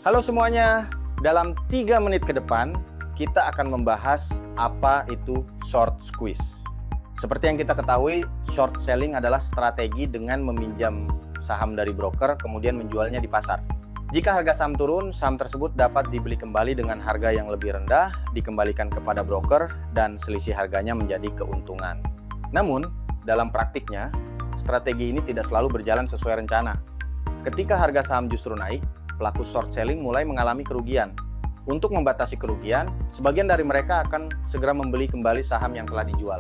Halo semuanya, dalam 3 menit ke depan kita akan membahas apa itu short squeeze. Seperti yang kita ketahui, short selling adalah strategi dengan meminjam saham dari broker kemudian menjualnya di pasar. Jika harga saham turun, saham tersebut dapat dibeli kembali dengan harga yang lebih rendah, dikembalikan kepada broker, dan selisih harganya menjadi keuntungan. Namun, dalam praktiknya, strategi ini tidak selalu berjalan sesuai rencana. Ketika harga saham justru naik, pelaku short selling mulai mengalami kerugian. Untuk membatasi kerugian, sebagian dari mereka akan segera membeli kembali saham yang telah dijual.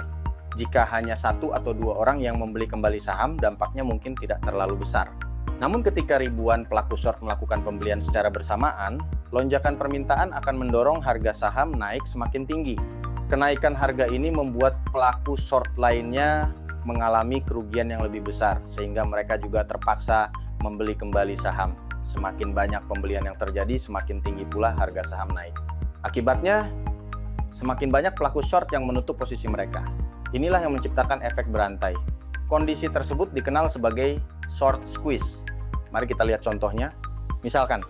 Jika hanya 1 atau 2 orang yang membeli kembali saham, dampaknya mungkin tidak terlalu besar. Namun ketika ribuan pelaku short melakukan pembelian secara bersamaan, lonjakan permintaan akan mendorong harga saham naik semakin tinggi. Kenaikan harga ini membuat pelaku short lainnya mengalami kerugian yang lebih besar, sehingga mereka juga terpaksa membeli kembali saham. Semakin banyak pembelian yang terjadi, semakin tinggi pula harga saham naik. Akibatnya, semakin banyak pelaku short yang menutup posisi mereka. Inilah yang menciptakan efek berantai. Kondisi tersebut dikenal sebagai short squeeze. Mari kita lihat contohnya. Misalkan,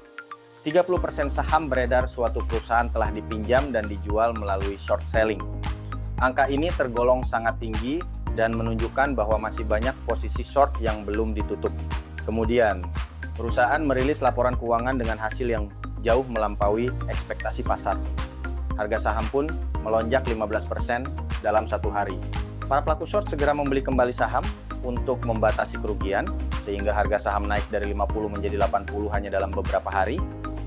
30% saham beredar suatu perusahaan telah dipinjam dan dijual melalui short selling. Angka ini tergolong sangat tinggi dan menunjukkan bahwa masih banyak posisi short yang belum ditutup. Kemudian, perusahaan merilis laporan keuangan dengan hasil yang jauh melampaui ekspektasi pasar. Harga saham pun melonjak 15% dalam 1 hari. Para pelaku short segera membeli kembali saham untuk membatasi kerugian, sehingga harga saham naik dari 50 menjadi 80 hanya dalam beberapa hari.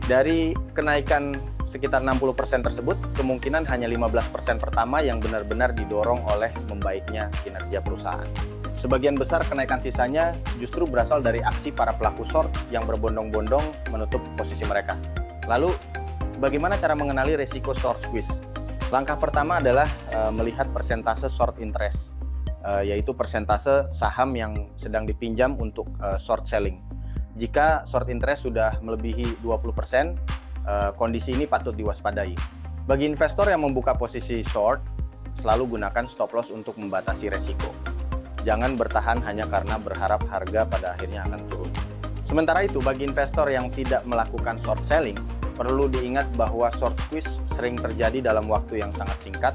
Dari kenaikan sekitar 60% tersebut, kemungkinan hanya 15% pertama yang benar-benar didorong oleh membaiknya kinerja perusahaan. Sebagian besar kenaikan sisanya justru berasal dari aksi para pelaku short yang berbondong-bondong menutup posisi mereka. Lalu, bagaimana cara mengenali risiko short squeeze? Langkah pertama adalah melihat persentase short interest, yaitu persentase saham yang sedang dipinjam untuk short selling. Jika short interest sudah melebihi 20%, kondisi ini patut diwaspadai. Bagi investor yang membuka posisi short, selalu gunakan stop loss untuk membatasi resiko. Jangan bertahan hanya karena berharap harga pada akhirnya akan turun. Sementara itu, bagi investor yang tidak melakukan short selling, perlu diingat bahwa short squeeze sering terjadi dalam waktu yang sangat singkat.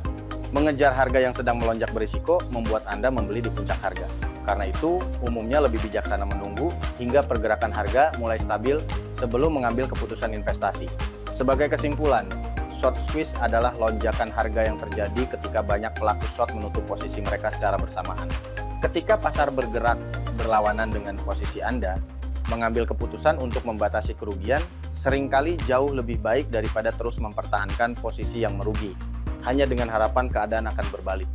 Mengejar harga yang sedang melonjak berisiko membuat Anda membeli di puncak harga. Karena itu, umumnya lebih bijaksana menunggu hingga pergerakan harga mulai stabil sebelum mengambil keputusan investasi. Sebagai kesimpulan, short squeeze adalah lonjakan harga yang terjadi ketika banyak pelaku short menutup posisi mereka secara bersamaan. Ketika pasar bergerak berlawanan dengan posisi Anda, mengambil keputusan untuk membatasi kerugian seringkali jauh lebih baik daripada terus mempertahankan posisi yang merugi, hanya dengan harapan keadaan akan berbalik.